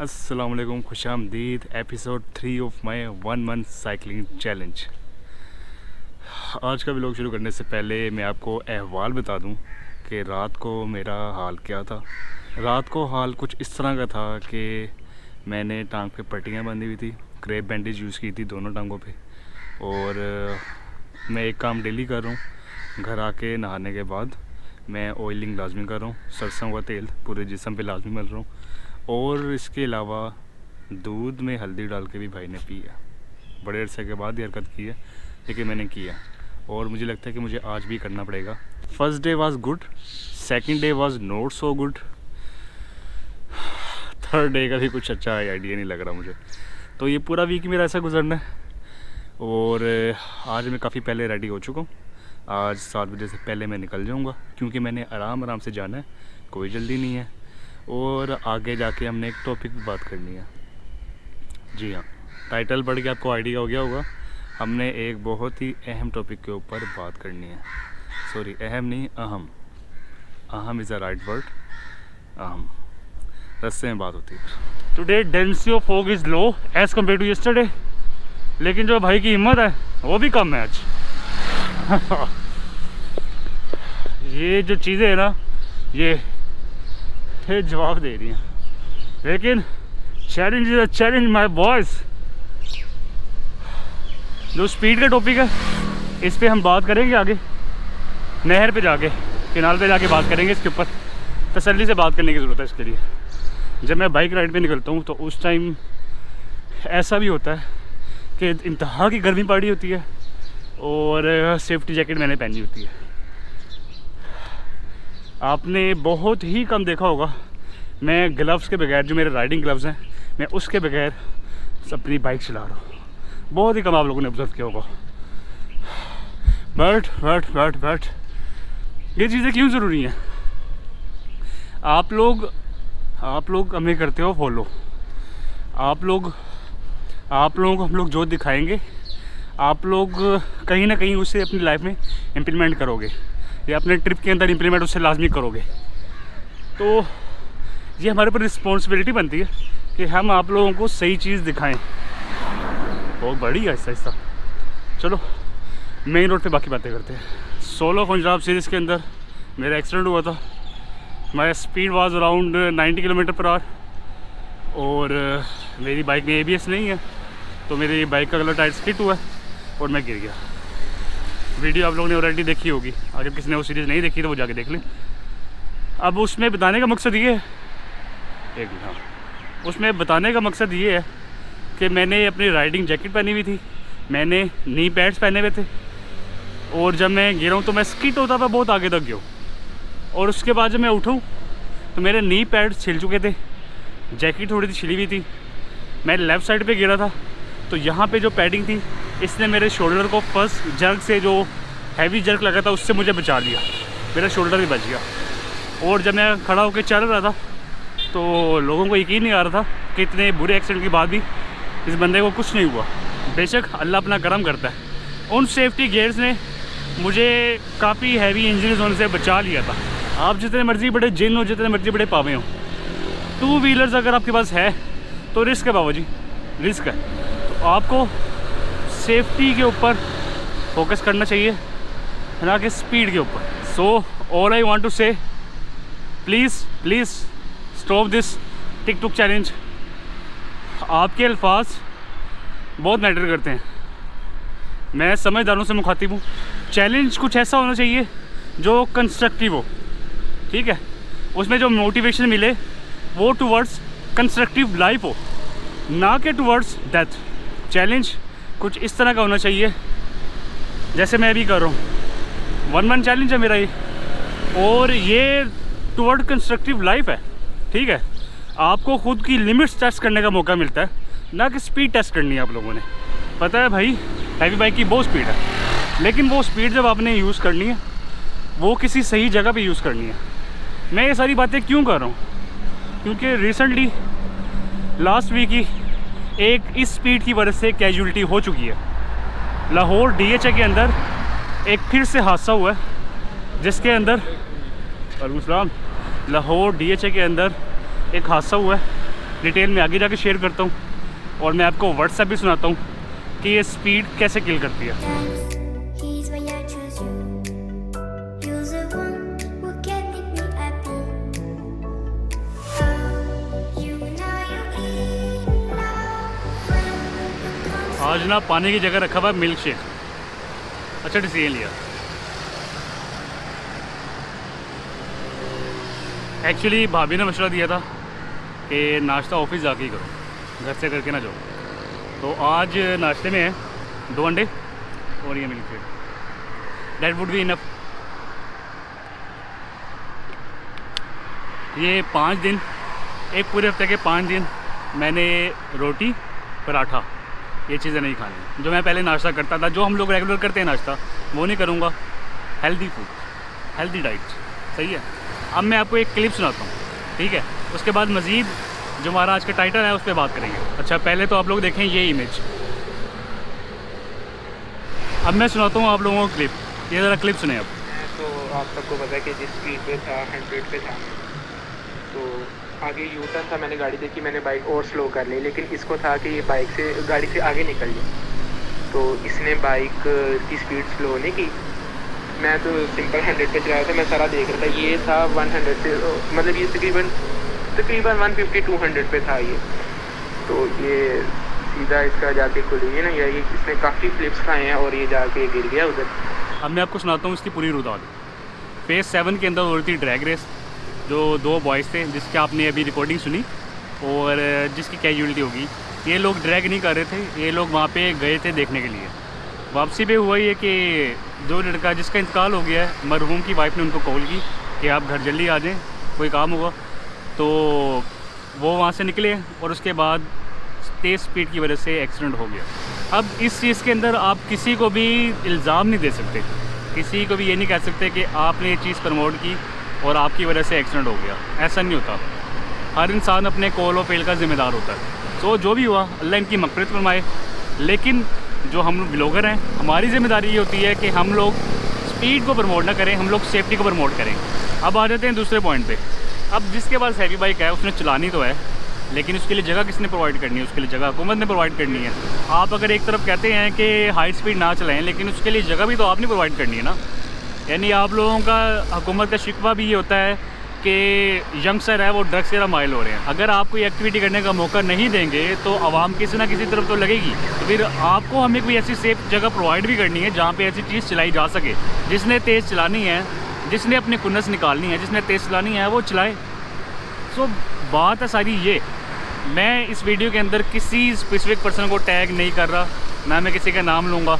अस्सलामुअलैकुम, खुशामदीद episode 3 of my 1 month cycling challenge. आज का व्लॉग शुरू करने से पहले मैं आपको अहवाल बता दूं कि रात को मेरा हाल क्या था। रात को हाल कुछ इस तरह का था कि मैंने टांग पे पट्टियाँ बांधी हुई थी, क्रेप बैंडेज यूज़ की थी दोनों टांगों पे। और मैं एक काम डेली कर रहा हूँ, घर आके नहाने के बाद मैं ऑयलिंग लाजमी कर रहा हूँ, सरसों का तेल पूरे जिस्म पे लाजमी मल रहा हूँ। और इसके अलावा दूध में हल्दी डाल के भी भाई ने पिया। बड़े अरसे के बाद ये हरकत की है, लेकिन मैंने किया और मुझे लगता है कि मुझे आज भी करना पड़ेगा। First day was good, second day was not so good, third day का भी कुछ अच्छा आइडिया नहीं लग रहा मुझे। तो ये पूरा वीक मेरा ऐसा गुजरना है। और आज मैं काफ़ी पहले रेडी हो चुका हूँ। आज 7 बजे से पहले मैं निकल जाऊँगा क्योंकि मैंने आराम आराम से जाना है, कोई जल्दी नहीं है। और आगे जाके हमने एक टॉपिक पे बात करनी है। जी हाँ, टाइटल पढ़ के आपको आइडिया हो गया होगा, हमने एक बहुत ही अहम टॉपिक के ऊपर बात करनी है। सॉरी, अहम नहीं, अहम। अहम इज़ अ राइट वर्ड, अहम। रस्ते में बात होती है। Today density of fog is low as compare to yesterday, लेकिन जो भाई की हिम्मत है वो भी कम है आज। ये जो चीज़ें हैं ना, ये जवाब दे रही हैं, लेकिन challenge is a challenge my boys. जो स्पीड का टॉपिक है इस पे हम बात करेंगे आगे, नहर पे जाके, किनारे पे जाके बात करेंगे इसके ऊपर। तसल्ली से बात करने की ज़रूरत है इसके लिए। जब मैं बाइक राइड पे निकलता हूँ तो उस टाइम ऐसा भी होता है कि इंतहा की गर्मी पड़ी होती है और सेफ्टी जैकेट मैंने पहनी होती है। आपने बहुत ही कम देखा होगा मैं ग्लव्स के बगैर, जो मेरे राइडिंग ग्लव्स हैं, मैं उसके बगैर अपनी बाइक चला रहा हूँ। बहुत ही कम आप लोगों ने ऑब्जर्व किया होगा। बट ये चीज़ें क्यों ज़रूरी हैं? आप लोग हमें करते हो फॉलो। आप लोग को हम लोग जो दिखाएंगे, आप लोग कहीं ना कहीं उसे अपनी लाइफ में इम्प्लीमेंट करोगे या अपने ट्रिप के अंदर इम्प्लीमेंट उससे लाजमी करोगे। तो ये हमारे ऊपर रिस्पॉन्सिबिलिटी बनती है कि हम आप लोगों को सही चीज़ दिखाएं। बहुत बड़ी है ऐसा। चलो मेन रोड पे बाकी बातें करते हैं। सोलो पंजाब सीरीज़ के अंदर मेरा एक्सीडेंट हुआ था। My speed was around 90 km/h और मेरी बाइक में ABS नहीं है, तो मेरी बाइक का अगला टायर स्किट हुआ और मैं गिर गया। वीडियो आप लोगों ने ऑलरेडी देखी होगी, अगर किसी ने वो सीरीज़ नहीं देखी तो वो जाके देख लें। अब उसमें बताने का मकसद ये है, उसमें बताने का मकसद ये है कि मैंने अपनी राइडिंग जैकेट पहनी हुई थी, मैंने नी पैड्स पहने हुए थे, और जब मैं गिरा हूँ तो मैं स्किट होता था बहुत आगे तक गया हूँ। और उसके बाद जब मैं उठाऊँ तो मेरे नी पैड्स छिल चुके थे, जैकेट थोड़ी सी छिली हुई थी। मैं लेफ़्ट साइड पे गिरा था तो यहाँ पे जो पैडिंग थी इसने मेरे शोल्डर को फर्स्ट जर्क से, जो हैवी जर्क लगा था, उससे मुझे बचा लिया। मेरा शोल्डर भी बच गया। और जब मैं खड़ा होकर चल रहा था तो लोगों को यकीन नहीं आ रहा था कि इतने बुरे एक्सीडेंट के बाद भी इस बंदे को कुछ नहीं हुआ। बेशक अल्लाह अपना करम करता है। उन सेफ्टी गियर्स ने मुझे काफ़ी हैवी इंजरीज होने से बचा लिया था। आप जितने मर्जी बड़े जिन हो, जितने मर्जी बड़े पावे हो, 2 व्हीलर्स अगर आपके पास है तो रिस्क है बाबा जी, रिस्क है। तो आपको सेफ्टी के ऊपर फोकस करना चाहिए, ना कि स्पीड के ऊपर। So all I want to say, please stop this TikTok challenge. आपके अल्फाज बहुत मैटर करते हैं। मैं समझदारों से मुखातिब हूँ। चैलेंज कुछ ऐसा होना चाहिए जो कंस्ट्रक्टिव हो, ठीक है? उसमें जो मोटिवेशन मिले वो टूवर्ड्स कंस्ट्रक्टिव लाइफ हो, ना कि टूवर्ड्स डेथ। चैलेंज कुछ इस तरह का होना चाहिए जैसे मैं अभी कर रहा हूँ। 1 मंथ चैलेंज है मेरा ये, और ये टूवर्ड कंस्ट्रक्टिव लाइफ है, ठीक है? आपको खुद की लिमिट्स टेस्ट करने का मौका मिलता है, ना कि स्पीड टेस्ट करनी है आप लोगों ने। पता है भाई, हैवी बाइक की बहुत स्पीड है, लेकिन वो स्पीड जब आपने यूज़ करनी है वो किसी सही जगह पे यूज़ करनी है। मैं ये सारी बातें क्यों कर रहा हूँ? क्योंकि रिसेंटली लास्ट वीक ही एक इस स्पीड की वजह से कैजुअलिटी हो चुकी है। लाहौर DHA के अंदर एक फिर से हादसा हुआ है, जिसके अंदर लाहौर DHA के अंदर एक हादसा हुआ है डिटेल में आगे जाके शेयर करता हूँ, और मैं आपको व्हाट्सएप भी सुनाता हूँ कि ये स्पीड कैसे किल करती है। आज ना पानी की जगह रखा हुआ है मिल्क शेक। अच्छा डिसीजन लिया। एक्चुअली भाभी ने मशवरा दिया था कि नाश्ता ऑफिस जाके ही करो, घर से करके ना जाओ। तो आज नाश्ते में है 2 अंडे और ये milk shake. That would be enough. ये 5 दिन, एक पूरे हफ्ते के 5 दिन मैंने रोटी पराठा ये चीज़ें नहीं खानी। जो मैं पहले नाश्ता करता था, जो हम लोग रेगुलर करते हैं नाश्ता, वो नहीं करूँगा। हेल्दी फूड, हेल्दी डाइट, सही है। अब मैं आपको एक क्लिप सुनाता हूँ, ठीक है? उसके बाद मज़ीद जो हमारा आज का टाइटल है उस पर बात करेंगे। अच्छा पहले तो आप लोग देखें ये इमेज। अब मैं सुनाता हूँ आप लोगों को क्लिप, ये ज़रा क्लिप सुने अब। तो आप सबको पता है कि जिस स्पीड पे था 100 पे था, तो आगे यू टर्न था, मैंने गाड़ी देखी, मैंने बाइक और स्लो कर ली, लेकिन इसको था कि ये बाइक से गाड़ी से आगे निकल जाए, तो इसने बाइक की स्पीड स्लो नहीं की। मैं तो सिंपल 100 पे चला रहा था, मैं सारा देख रहा था। ये था 100 से, मतलब ये तकरीबन 150-200 पे था ये। तो ये सीधा इसका जाके खुली है ना, ये इसने काफ़ी फ्लिप्स खाए हैं और ये जाके गिर गया उधर। अब मैं आपको सुनाता हूँ इसकी पूरी रुदाद। फेज़ 7 के अंदर हो रही थी ड्रैग रेस, जो 2 बॉयज़ थे जिसके आपने अभी रिकॉर्डिंग सुनी और जिसकी कैजुअलिटी होगी। ये लोग ड्रैग नहीं कर रहे थे, ये लोग वहाँ पे गए थे देखने के लिए। वापसी पे हुआ ये कि जो लड़का जिसका इंतकाल हो गया है, मरहूम की वाइफ ने उनको कॉल की कि आप घर जल्दी आ जाएं, कोई काम हुआ। तो वो वहाँ से निकले और उसके बाद तेज़ स्पीड की वजह से एक्सीडेंट हो गया। अब इस चीज़ के अंदर आप किसी को भी इल्ज़ाम नहीं दे सकते, किसी को भी ये नहीं कह सकते कि आपने ये चीज़ प्रमोट की और आपकी वजह से एक्सीडेंट हो गया। ऐसा नहीं होता। हर इंसान अपने कॉल और फेल का ज़िम्मेदार होता है। तो जो भी हुआ अल्लाह इनकी मग़फ़िरत फरमाए। लेकिन जो हम लोग ब्लॉगर हैं, हमारी ज़िम्मेदारी ये होती है कि हम लोग स्पीड को प्रमोट ना करें, हम लोग सेफ्टी को प्रमोट करें। अब आ जाते हैं दूसरे पॉइंट पे। अब जिसके पास हैवी बाइक है उसने चलानी तो है, लेकिन उसके लिए जगह किसने प्रोवाइड करनी है? उसके लिए जगह हुकूमत ने प्रोवाइड करनी है। आप अगर एक तरफ कहते हैं कि हाई स्पीड ना चलाएं, लेकिन उसके लिए जगह भी तो आपने प्रोवाइड करनी है ना। यानी आप लोगों का हुकूमत का शिकवा भी ये होता है कि यंगस्टर है वो ड्रग्स की तरफ माइल हो रहे हैं। अगर आप कोई एक्टिविटी करने का मौका नहीं देंगे तो आवाम किसी ना किसी तरफ तो लगेगी। तो फिर आपको हमें कोई ऐसी सेफ जगह प्रोवाइड भी करनी है जहाँ पे ऐसी चीज़ चलाई जा सके। जिसने तेज़ चलानी है, जिसने अपनी खुन्नस निकालनी है, जिसने तेज़ चलानी है वो चलाए। सो बात है सारी ये। मैं इस वीडियो के अंदर किसी स्पेसिफिक पर्सन को टैग नहीं कर रहा, ना मैं किसी का नाम लूँगा।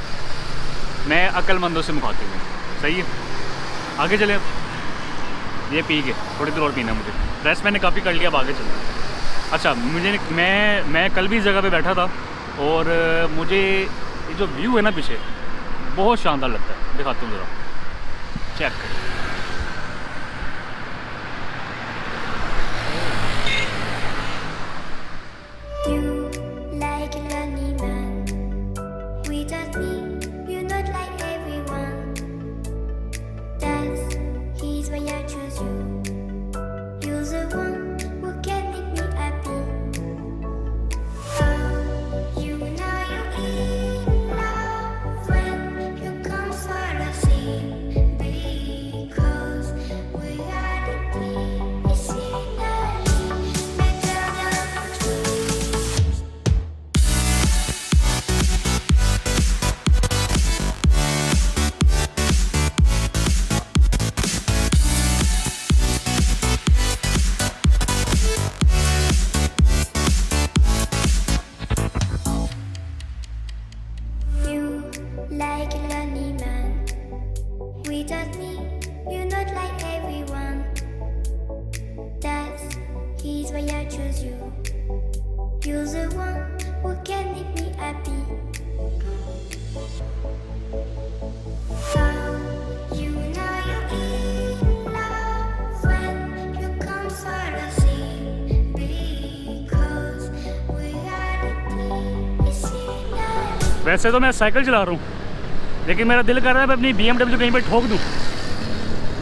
मैं अक्लमंदों से मुखातिब हूँ, सही है? आगे चलें। ये पी के थोड़ी देर और पीना मुझे, रेस्ट मैंने काफ़ी कर लिया, अब आगे चलना। अच्छा मैं कल भी इस जगह पे बैठा था और मुझे ये जो व्यू है ना पीछे बहुत शानदार लगता है। दिखाता हूँ ज़रा, चेक। वैसे तो मैं साइकिल चला रहा हूँ, लेकिन मेरा दिल कर रहा है मैं अपनी BMW कहीं पे ठोक दूँ।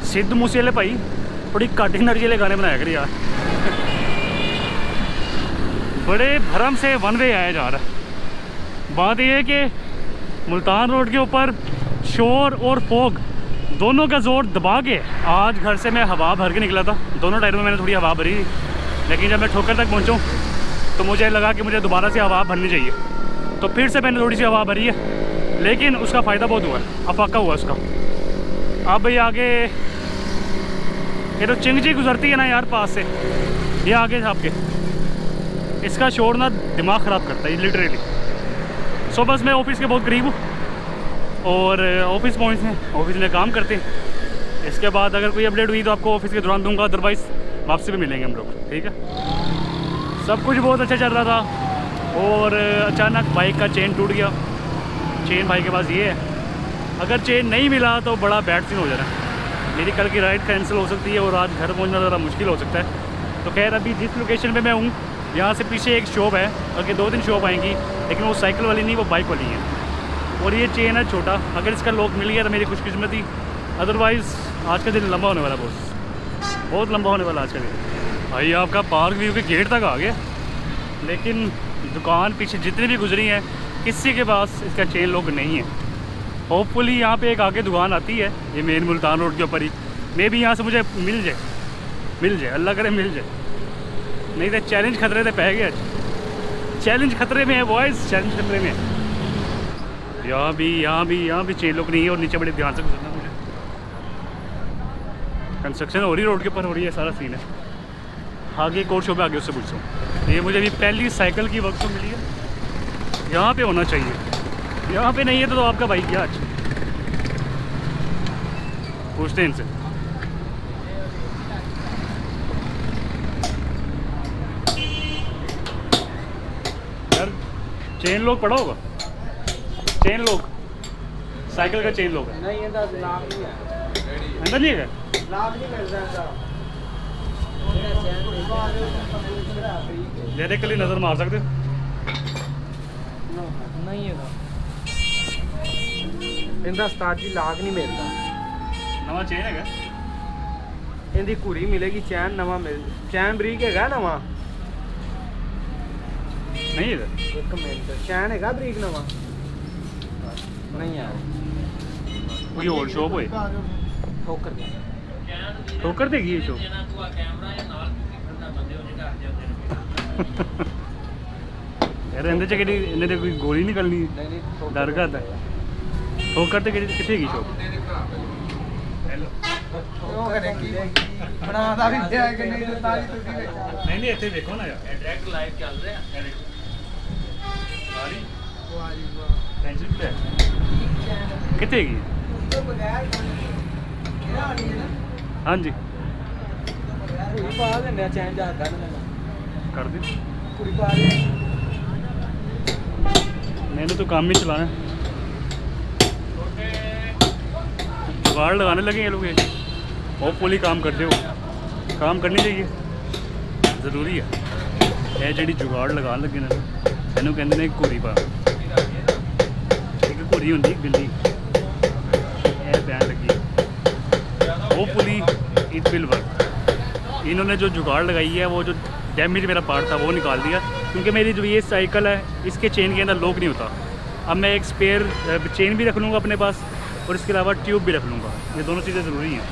सिद्धू मूसेवाले भाई थोड़ी घट एनर्जी वाले गाने बनाया कर यार। बड़े भरम से वन वे आया जा रहा है। बात यह है कि मुल्तान रोड के ऊपर शोर और फोग दोनों का ज़ोर दबा के आज घर से मैं हवा भर के निकला था। दोनों टायरों में मैंने थोड़ी हवा भरी थी, लेकिन जब मैं ठोकर तक पहुँचूँ तो मुझे लगा कि मुझे दोबारा से हवा भरनी चाहिए, तो फिर से मैंने थोड़ी सी हवा भरी है, लेकिन उसका फ़ायदा बहुत हुआ है, अफाका हुआ उसका। अब भाई आगे ये तो चिंगजी गुजरती है ना यार पास से, ये आगे आपके इसका शोर ना दिमाग ख़राब करता है लिटरली। सो बस मैं ऑफिस के बहुत करीब हूँ और ऑफिस पहुँचते हैं, ऑफिस में काम करते हैं। इसके बाद अगर कोई अपडेट हुई तो आपको ऑफिस के दौरान दूंगा, अदरवाइज़ वापसी पे मिलेंगे हम लोग, ठीक है। सब कुछ बहुत अच्छा चल रहा था और अचानक बाइक का चेन टूट गया। चेन भाई के पास ये है, अगर चेन नहीं मिला तो बड़ा बैड सीन हो जाना है। मेरी कल की राइड कैंसिल हो सकती है और आज घर पहुंचना ज़रा मुश्किल हो सकता है। तो खैर अभी जिस लोकेशन पे मैं हूँ यहाँ से पीछे एक शॉप है, आगे 2-3 शॉप आएंगी, लेकिन वो साइकिल वाली नहीं, वो बाइक वाली है। और ये चेन है छोटा, अगर इसका लॉक मिल गया तो मेरी खुशकिस्मती, अदरवाइज़ आज का दिन लंबा होने वाला बहुत लंबा होने वाला आज का दिन। भाई आपका पार्क व्यू के गेट तक आ गया, लेकिन दुकान पीछे जितनी भी गुजरी हैं किसी के पास इसका चेन लॉक नहीं है। होपफुली यहाँ पे एक आगे दुकान आती है, ये मेन मुल्तान रोड के ऊपर ही, मे भी यहाँ से मुझे मिल जाए, अल्लाह करे मिल जाए, नहीं तो चैलेंज खतरे से पै गया। चैलेंज खतरे में है बॉयज़, चैलेंज खतरे में है। यहाँ भी चेन लॉक नहीं है और नीचे बड़े ध्यान से गुजरना मुझे। कंस्ट्रक्शन हो रही, रोड के ऊपर हो रही है, सारा सीन है। आगे एक और शॉप है, आगे उससे पूछता हूँ। ये मुझे अभी पहली साइकिल की वर्कशॉप मिली है, यहाँ पे होना चाहिए, यहाँ पे नहीं है तो आपका भाई क्या आज पूछते हैं इनसे। यार चेन लॉक पड़ा होगा, चेन लॉक, साइकिल का चेन लॉक है नहीं है, लाभ नहीं है, अंदर नहीं है, लाभ नहीं मिल रहा है। लेने के लिए नज़र मार सकते हो? नहीं है इंदा उस्ताद जी, लाग नहीं मिलता। नवा चेन है इंदी घूरी मिलेगी, चैन नवा मिल, चैन बरीक है नवा, नहीं है? एक मिनट, चैन है बरीक नवा नहीं यार, कोई और शॉप होए ठोकर देगी ये शॉप। यार इंदे च केड़ी इन्ने ते कोई गोली निकलनी, डर करदा ठोकर ते किथे गई शॉप? हेलो बनादा भी है कि नहीं तो ताली टूटी है। नहीं ਇੱਥੇ देखो ना यार, डायरेक्ट लाइव चल रहा है। सारी टेंशन पे किथे गई? हाँ जी पा देने चैन जा कर दे, कुड़ी पा दे, मैंने तो काम ही चलाना है। जुगाड़ लगाने लगे ये लोग, होपफुली काम करते हो, काम करनी चाहिए, ज़रूरी है। ये जी जुगाड़ लगा लगे ना, इनू कहते ने घोरी पा, एक घोरी होंगी बिल्ली, ये बैन लगी, होपफुली इट विल वर्क। इन्होंने जो जुगाड़ लगाई है, वो जो डैमेज मेरा पार्ट था वो निकाल दिया, क्योंकि मेरी जो ये साइकिल है इसके चेन के अंदर लॉक नहीं होता। अब मैं एक स्पेयर चेन भी रख लूँगा अपने पास और इसके अलावा ट्यूब भी रख लूँगा, ये दोनों चीज़ें ज़रूरी हैं।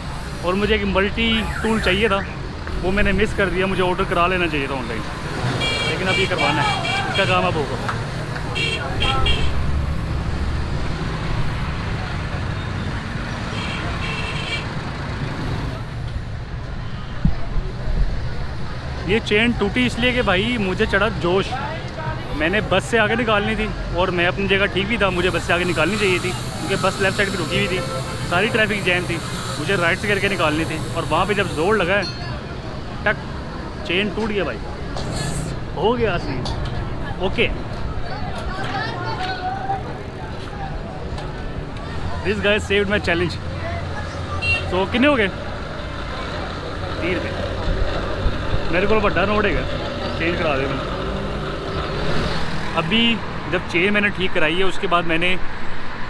और मुझे एक मल्टी टूल चाहिए था, वो मैंने मिस कर दिया, मुझे ऑर्डर करा लेना चाहिए था ऑनलाइन, लेकिन अब ये करवाना है, इसका काम अब होगा। ये चेन टूटी इसलिए कि भाई मुझे चढ़ा जोश, मैंने बस से आगे निकालनी थी और मैं अपनी जगह ठीक भी था, मुझे बस से आगे निकालनी चाहिए थी क्योंकि बस लेफ़्ट साइड पे रुकी हुई थी, सारी ट्रैफिक जैम थी, मुझे राइट से करके निकालनी थी। और वहाँ पे जब जोर लगा है टक चेन टूट गया भाई, हो गया scene okay. This guys saved my challenge. तो कितने हो गए? 30 रुपये मेरे को बड़ा नोट है, चेंज करा दे मैंने। अभी जब चेन मैंने ठीक कराई है उसके बाद मैंने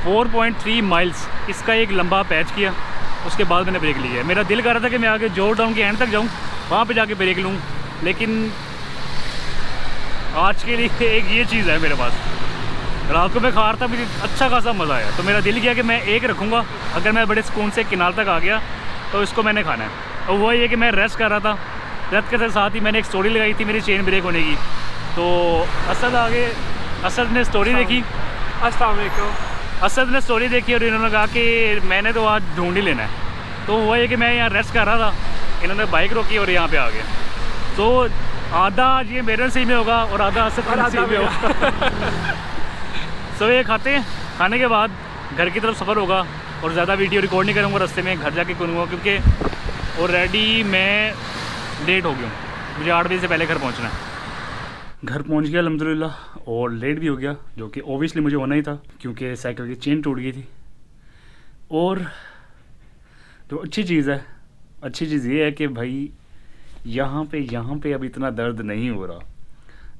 4.3 माइल्स इसका एक लंबा पैच किया, उसके बाद मैंने ब्रेक लिया है। मेरा दिल कर रहा था कि मैं आगे जोर डाउन के एंड तक जाऊँ, वहाँ पे जाके ब्रेक लूँ, लेकिन आज के लिए एक ये चीज़ है मेरे पास। रात को मैं खा रहा था, मुझे अच्छा खासा मज़ा आया, तो मेरा दिल किया कि मैं एक रखूँगा। अगर मैं बड़े सुकून से किनार तक आ गया तो इसको मैंने खाना है। और वही है कि मैं रेस्ट कर रहा था, रेस्ट के साथ ही मैंने एक स्टोरी लगाई थी मेरी चेन ब्रेक होने की। तो असद ने स्टोरी देखी, अस्सलाम वालेकुम। असद ने स्टोरी देखी और इन्होंने कहा कि मैंने तो आज ढूंढ ही लेना है। तो वही है कि मैं यहाँ रेस्ट कर रहा था, इन्होंने बाइक रोकी और यहाँ पे आ गए। तो आधा आज ये मेरे नसीब में होगा और आधा असद के नसीब में होगा। सो ये खाते हैं, खाने के बाद घर की तरफ सफ़र होगा और ज़्यादा वीडियो रिकॉर्ड नहीं करूँगा, रास्ते में घर जाके करूँगा क्योंकि ऑलरेडी मैं लेट हो गया हूँ। मुझे 8 बजे से पहले घर पहुँचना है। घर पहुँच गया अल्हम्दुलिल्लाह, और लेट भी हो गया, जो कि ओबियसली मुझे होना ही था क्योंकि साइकिल की चेन टूट गई थी। और जो अच्छी चीज़ है, अच्छी चीज़ ये है कि भाई यहाँ पे अब इतना दर्द नहीं हो रहा,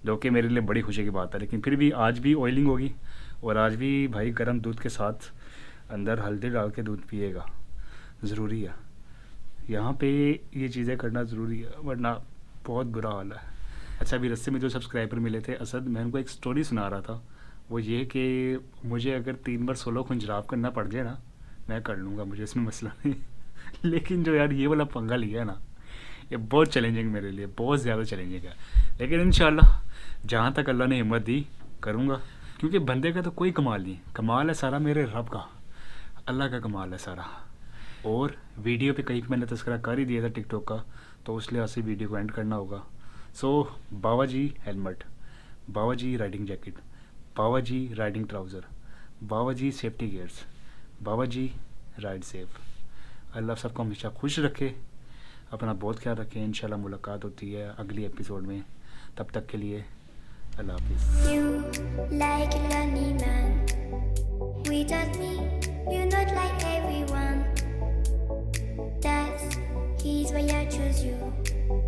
जो कि मेरे लिए बड़ी खुशी की बात है। लेकिन फिर भी आज भी ऑयलिंग होगी और आज भी भाई गर्म दूध के साथ अंदर हल्दी डाल के दूध पिएगा, ज़रूरी है। यहाँ पे ये चीज़ें करना ज़रूरी है, वरना बहुत बुरा हाल है। अच्छा, अभी रस्ते में जो सब्सक्राइबर मिले थे असद, मैं उनको एक स्टोरी सुना रहा था। वो ये कि मुझे अगर 3 बार 16 खुंजराब करना पड़ जाए ना, मैं कर लूँगा, मुझे इसमें मसला नहीं। लेकिन जो यार ये वाला पंगा लिया है ना, ये बहुत चैलेंजिंग मेरे लिए, बहुत ज़्यादा चैलेंजिंग है। लेकिन इंशाल्लाह जहाँ तक अल्लाह ने हिम्मत दी करूँगा, क्योंकि बंदे का तो कोई कमाल नहीं, कमाल है सारा मेरे रब का, अल्लाह का कमाल है सारा। और वीडियो पे कहीं मैंने तस्करा कर ही दिया था टिकटॉक का, तो उस लिहाज से वीडियो को एंड करना होगा। सो बाबा जी हेलमेट, बाबा जी राइडिंग जैकेट, बाबा जी राइडिंग ट्राउज़र, बाबा जी सेफ्टी गियर्स, बाबा जी राइड सेफ। अल्लाह सबको हमेशा खुश रखे, अपना बहुत ख्याल रखें। इंशाल्लाह मुलाकात होती है अगली एपिसोड में, तब तक के लिए अल्लाह हाफिज़। You like a lonely man without me, you're not like everyone. That's his why I choose you.